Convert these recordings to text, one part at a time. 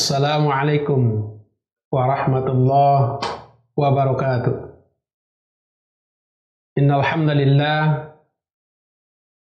Assalamualaikum warahmatullahi wabarakatuh. Innal hamdalillah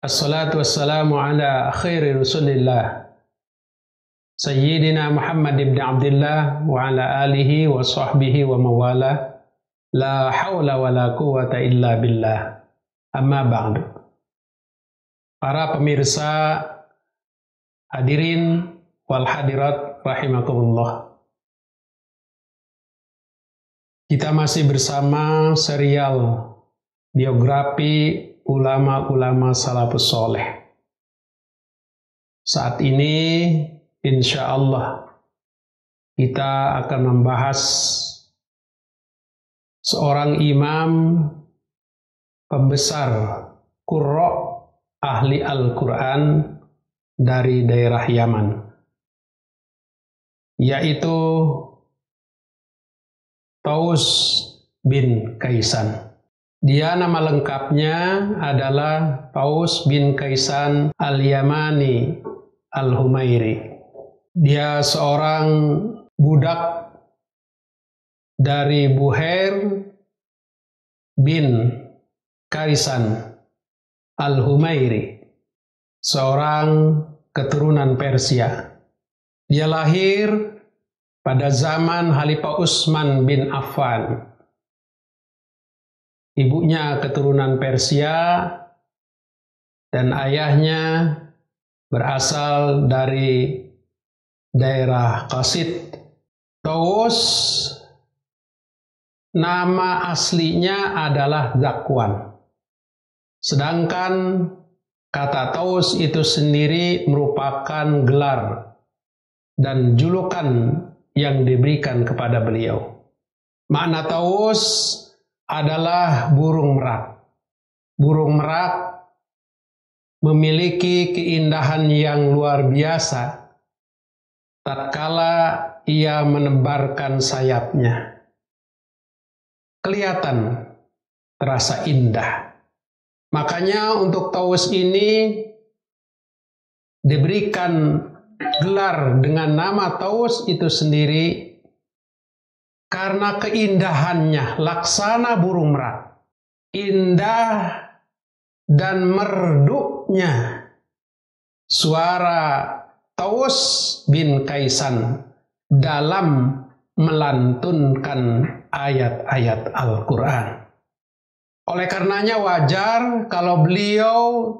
assalatu wassalamu ala khairi rasulillah Sayyidina Muhammad ibn Abdullah wa ala alihi wa sahbihi wa mawala la hawla wa la quwwata illa billah. Amma ba'du. Para pemirsa hadirin wal hadirat rahimakumullah. Kita masih bersama serial biografi ulama-ulama salafus soleh. Saat ini insya Allah kita akan membahas seorang imam pembesar qurra ahli Al-Quran dari daerah Yaman, yaitu Taus bin Kaisan. Dia nama lengkapnya adalah Taus bin Kaisan Al-Yamani Al-Humairi. Dia seorang budak dari Buhair bin Kaisan Al-Humairi, seorang keturunan Persia. Dia lahir pada zaman Khalifah Utsman bin Affan. Ibunya keturunan Persia dan ayahnya berasal dari daerah Qasid. Taus nama aslinya adalah Zakwan. Sedangkan kata Taus itu sendiri merupakan gelar dan julukan yang diberikan kepada beliau. Makna Taus adalah burung merak. Burung merak memiliki keindahan yang luar biasa tatkala ia menebarkan sayapnya. Kelihatan terasa indah. Makanya untuk Taus ini diberikan gelar dengan nama Taus itu sendiri karena keindahannya laksana burung merak. Indah dan merduknya suara Taus bin Kaisan dalam melantunkan ayat-ayat Al-Quran. Oleh karenanya wajar kalau beliau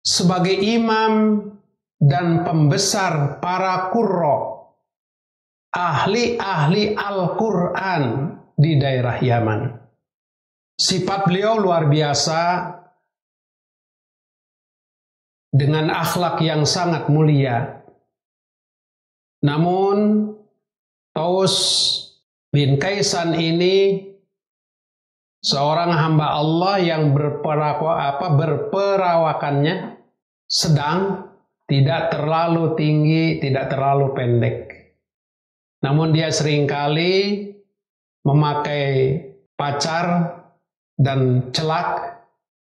sebagai imam dan pembesar para qurra, ahli-ahli Al-Quran di daerah Yaman. Sifat beliau luar biasa dengan akhlak yang sangat mulia. Namun Taus bin Kaisan ini seorang hamba Allah yang berperawakannya sedang, tidak terlalu tinggi, tidak terlalu pendek. Namun dia seringkali memakai pacar dan celak.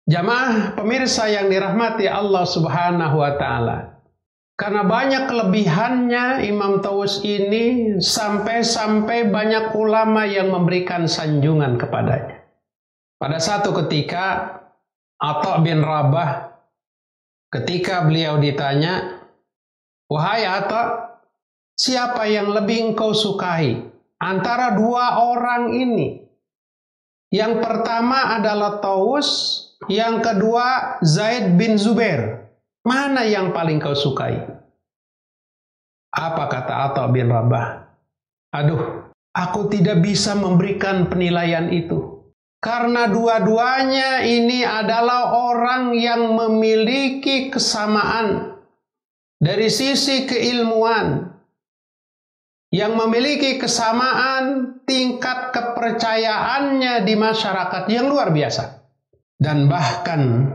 Jamaah pemirsa yang dirahmati Allah Subhanahu wa Ta'ala. Karena banyak kelebihannya Imam Taus ini sampai-sampai banyak ulama yang memberikan sanjungan kepadanya. Pada satu ketika Atha bin Rabah, ketika beliau ditanya, "Wahai Atha, siapa yang lebih engkau sukai antara dua orang ini?" Yang pertama adalah Taus, yang kedua Zaid bin Zubair. Mana yang paling kau sukai? Apa kata Atha bin Rabah? Aduh, aku tidak bisa memberikan penilaian itu. Karena dua-duanya ini adalah orang yang memiliki kesamaan dari sisi keilmuan, yang memiliki kesamaan tingkat kepercayaannya di masyarakat yang luar biasa. Dan bahkan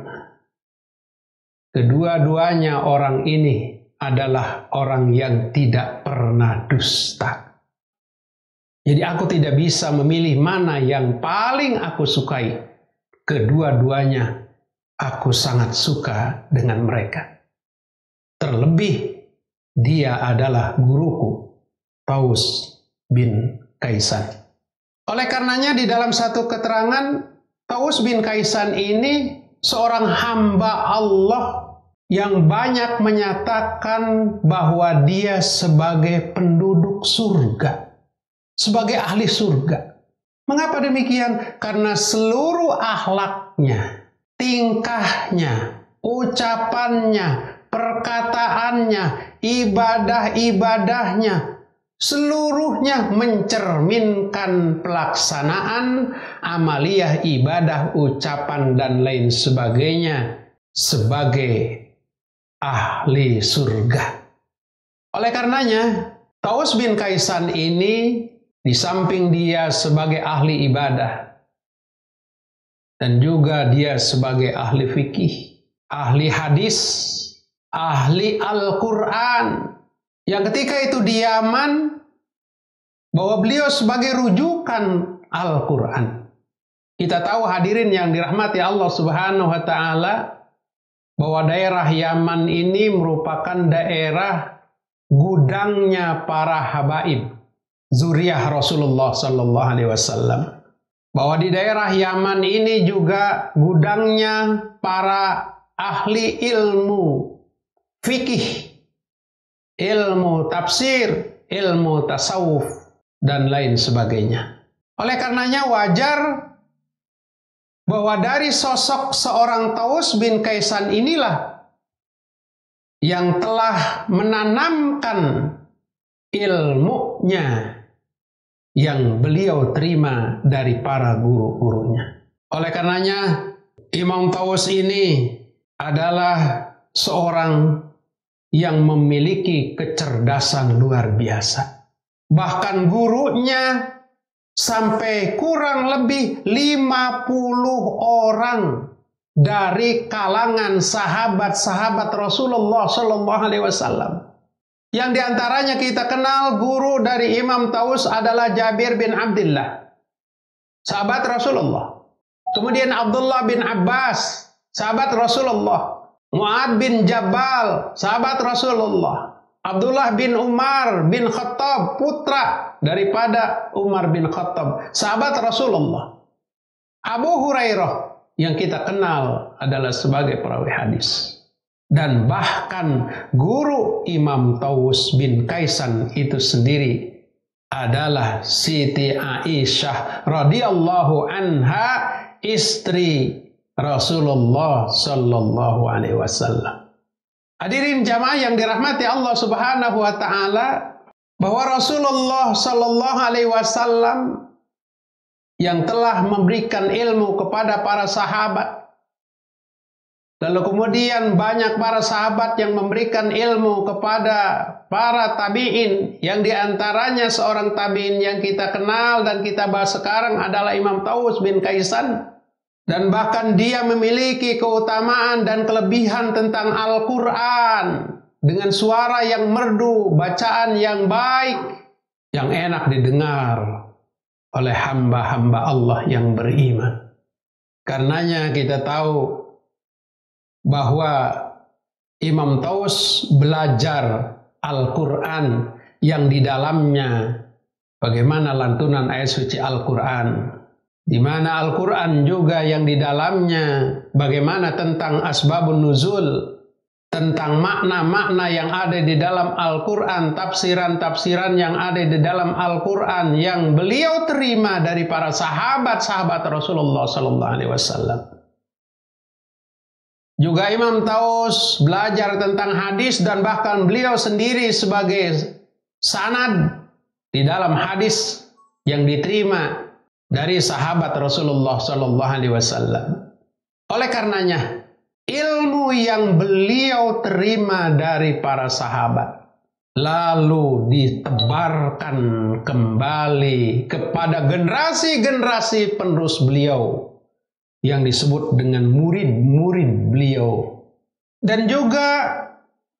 kedua-duanya orang ini adalah orang yang tidak pernah dusta. Jadi aku tidak bisa memilih mana yang paling aku sukai. Kedua-duanya aku sangat suka dengan mereka. Terlebih dia adalah guruku, Taus bin Kaisan. Oleh karenanya di dalam satu keterangan, Taus bin Kaisan ini seorang hamba Allah yang banyak menyatakan bahwa dia sebagai penduduk surga, sebagai ahli surga. Mengapa demikian? Karena seluruh akhlaknya, tingkahnya, ucapannya, perkataannya, ibadah-ibadahnya, seluruhnya mencerminkan pelaksanaan amaliyah ibadah, ucapan, dan lain sebagainya sebagai ahli surga. Oleh karenanya, Taus bin Kaisan ini di samping dia sebagai ahli ibadah dan juga dia sebagai ahli fikih, ahli hadis, ahli Al-Quran, yang ketika itu di Yaman bahwa beliau sebagai rujukan Al-Quran. Kita tahu hadirin yang dirahmati Allah Subhanahu wa Ta'ala, bahwa daerah Yaman ini merupakan daerah gudangnya para habaib, zuriyah Rasulullah Sallallahu Alaihi Wasallam. Bahwa di daerah Yaman ini juga gudangnya para ahli ilmu fikih, ilmu tafsir, ilmu tasawuf, dan lain sebagainya. Oleh karenanya wajar bahwa dari sosok seorang Taus bin Kaisan inilah yang telah menanamkan ilmunya yang beliau terima dari para guru-gurunya. Oleh karenanya Imam Taus ini adalah seorang yang memiliki kecerdasan luar biasa. Bahkan gurunya sampai kurang lebih 50 orang dari kalangan sahabat-sahabat Rasulullah Sallallahu Alaihi Wasallam. Yang diantaranya kita kenal guru dari Imam Taus adalah Jabir bin Abdullah, sahabat Rasulullah. Kemudian Abdullah bin Abbas, sahabat Rasulullah. Mu'ad bin Jabal, sahabat Rasulullah. Abdullah bin Umar bin Khattab, putra daripada Umar bin Khattab, sahabat Rasulullah. Abu Hurairah yang kita kenal adalah sebagai perawi hadis. Dan bahkan guru Imam Taus bin Kaisan itu sendiri adalah Siti Aisyah radhiyallahu anha, istri Rasulullah Sallallahu Alaihi Wasallam. Hadirin jamaah yang dirahmati Allah Subhanahu wa Ta'ala, bahwa Rasulullah Sallallahu Alaihi Wasallam yang telah memberikan ilmu kepada para sahabat, lalu kemudian banyak para sahabat yang memberikan ilmu kepada para tabi'in, yang diantaranya seorang tabi'in yang kita kenal dan kita bahas sekarang adalah Imam Taus bin Kaisan. Dan bahkan dia memiliki keutamaan dan kelebihan tentang Al-Quran dengan suara yang merdu, bacaan yang baik, yang enak didengar oleh hamba-hamba Allah yang beriman. Karenanya kita tahu bahwa Imam Taus belajar Al-Quran yang di dalamnya bagaimana lantunan ayat suci Al-Quran, di mana Al-Quran juga yang di dalamnya bagaimana tentang asbabun nuzul, tentang makna-makna yang ada di dalam Al-Quran, tafsiran-tafsiran yang ada di dalam Al-Quran yang beliau terima dari para sahabat-sahabat Rasulullah Sallallahu Alaihi Wasallam. Juga Imam Taus belajar tentang hadis dan bahkan beliau sendiri sebagai sanad di dalam hadis yang diterima dari sahabat Rasulullah Sallallahu Alaihi Wasallam. Oleh karenanya, ilmu yang beliau terima dari para sahabat lalu ditebarkan kembali kepada generasi-generasi penerus beliau yang disebut dengan murid-murid beliau. Dan juga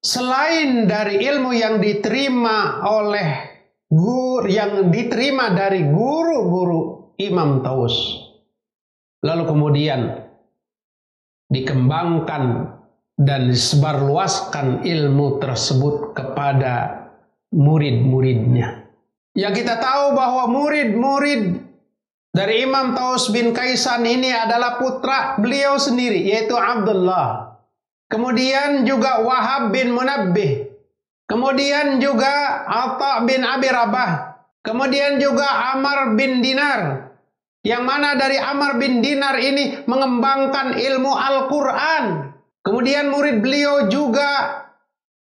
selain dari ilmu yang diterima dari guru-guru Imam Taus, lalu kemudian dikembangkan dan disebarluaskan ilmu tersebut kepada murid-muridnya. Yang kita tahu bahwa murid-murid dari Imam Taus bin Kaisan ini adalah putra beliau sendiri, yaitu Abdullah. Kemudian juga Wahab bin Munabbih. Kemudian juga Atha bin Abi Rabah. Kemudian juga Amr bin Dinar. Yang mana dari Amr bin Dinar ini mengembangkan ilmu Al-Quran. Kemudian murid beliau juga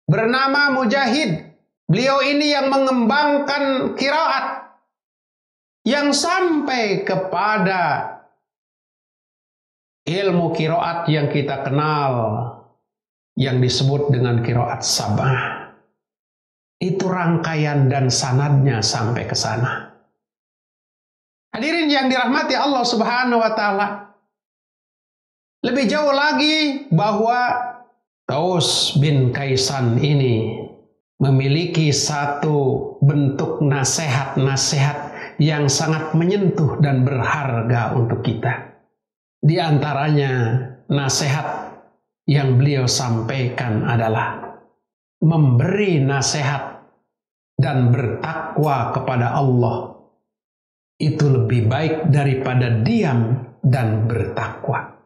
bernama Mujahid. Beliau ini yang mengembangkan qiraat yang sampai kepada ilmu qiraat yang kita kenal yang disebut dengan qiraat sab'ah. Itu rangkaian dan sanadnya sampai ke sana. Hadirin yang dirahmati Allah Subhanahu wa taala. Lebih jauh lagi bahwa Taus bin Kaisan ini memiliki satu bentuk nasihat-nasihat yang sangat menyentuh dan berharga untuk kita. Di antaranya nasihat yang beliau sampaikan adalah memberi nasihat dan bertakwa kepada Allah itu lebih baik daripada diam dan bertakwa.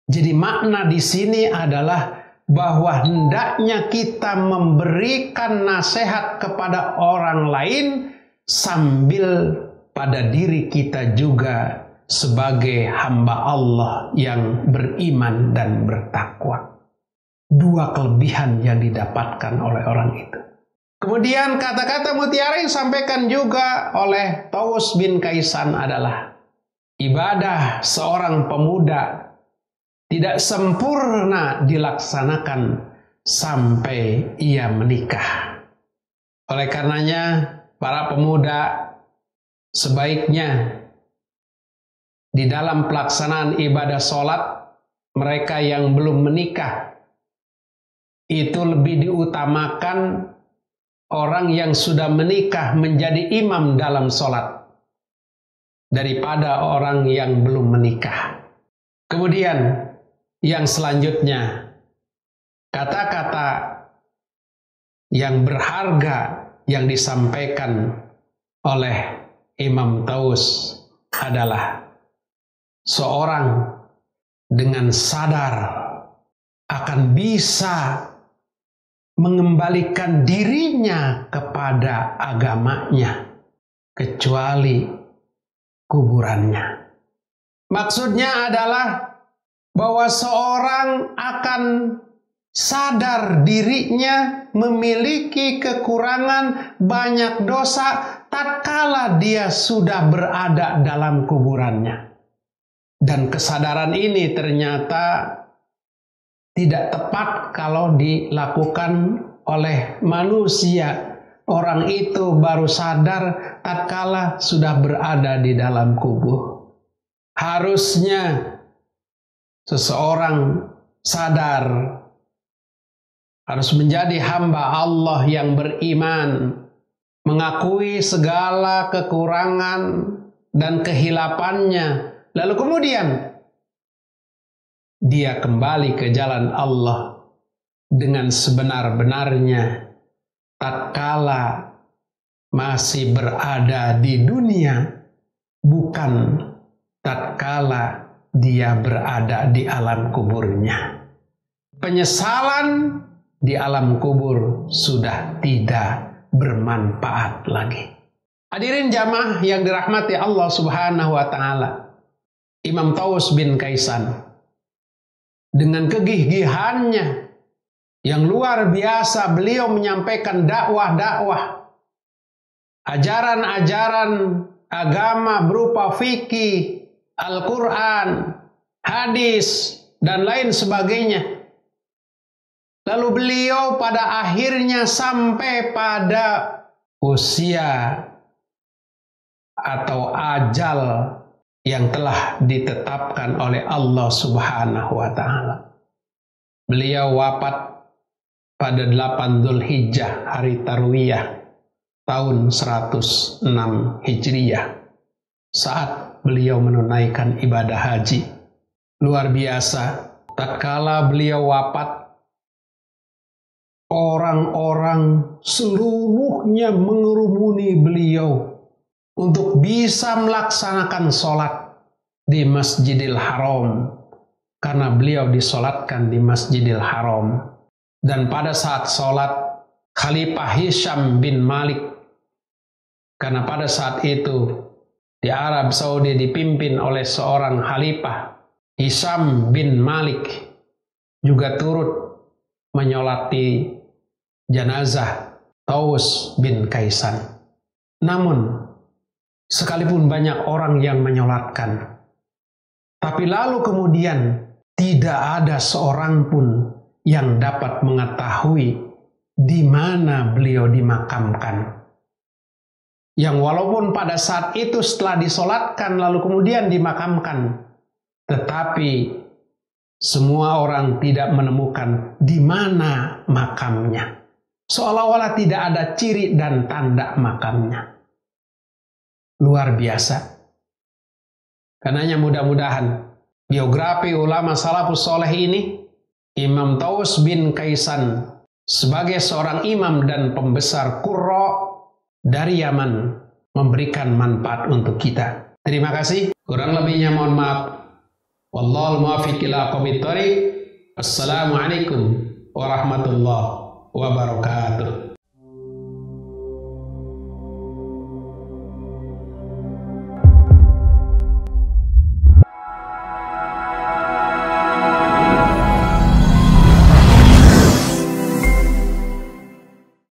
Jadi makna di sini adalah bahwa hendaknya kita memberikan nasihat kepada orang lain sambil pada diri kita juga sebagai hamba Allah yang beriman dan bertakwa. Dua kelebihan yang didapatkan oleh orang itu. Kemudian kata-kata mutiara yang disampaikan juga oleh Taus bin Kaisan adalah ibadah seorang pemuda tidak sempurna dilaksanakan sampai ia menikah. Oleh karenanya, para pemuda sebaiknya di dalam pelaksanaan ibadah sholat, mereka yang belum menikah itu lebih diutamakan orang yang sudah menikah menjadi imam dalam sholat daripada orang yang belum menikah. Kemudian yang selanjutnya, kata-kata yang berharga yang disampaikan oleh Imam Taus adalah seorang dengan sadar akan bisa mengembalikan dirinya kepada agamanya kecuali kuburannya. Maksudnya adalah bahwa seorang akan sadar dirinya memiliki kekurangan banyak dosa tatkala dia sudah berada dalam kuburannya. Dan kesadaran ini ternyata tidak tepat kalau dilakukan oleh manusia. Orang itu baru sadar tatkala sudah berada di dalam kubur. Harusnya seseorang sadar harus menjadi hamba Allah yang beriman, mengakui segala kekurangan dan kehilapannya, lalu kemudian dia kembali ke jalan Allah dengan sebenar-benarnya tatkala masih berada di dunia, bukan tatkala dia berada di alam kuburnya. Penyesalan di alam kubur sudah tidak bermanfaat lagi. Hadirin jamaah yang dirahmati Allah Subhanahu wa taala. Imam Taus bin Kaisan dengan kegigihannya yang luar biasa, beliau menyampaikan dakwah-dakwah, ajaran-ajaran agama berupa fikih, Al-Quran, hadis, dan lain sebagainya. Lalu beliau pada akhirnya sampai pada usia atau ajal yang telah ditetapkan oleh Allah Subhanahu wa taala. Beliau wafat pada 8 Dzulhijjah, hari Tarwiyah, tahun 106 Hijriyah, saat beliau menunaikan ibadah haji. Luar biasa, tatkala beliau wafat, orang-orang seluruhnya mengerumuni beliau untuk bisa melaksanakan sholat di Masjidil Haram, karena beliau disolatkan di Masjidil Haram. Dan pada saat sholat, Khalifah Hisham bin Malik, karena pada saat itu di Arab Saudi dipimpin oleh seorang khalifah, Hisham bin Malik juga turut menyolati jenazah Taus bin Kaisan. Namun, sekalipun banyak orang yang menyolatkan, tapi lalu kemudian tidak ada seorang pun yang dapat mengetahui di mana beliau dimakamkan. Yang walaupun pada saat itu setelah disolatkan lalu kemudian dimakamkan, tetapi semua orang tidak menemukan di mana makamnya. Seolah-olah tidak ada ciri dan tanda makamnya. Luar biasa. Karenanya mudah-mudahan biografi ulama salafus soleh ini, Imam Taus bin Kaisan sebagai seorang imam dan pembesar Qurra dari Yaman, memberikan manfaat untuk kita. Terima kasih. Kurang lebihnya mohon maaf. Wallahul muwaffiq ila aqwamit thoriq. Assalamualaikum warahmatullahi wabarakatuh.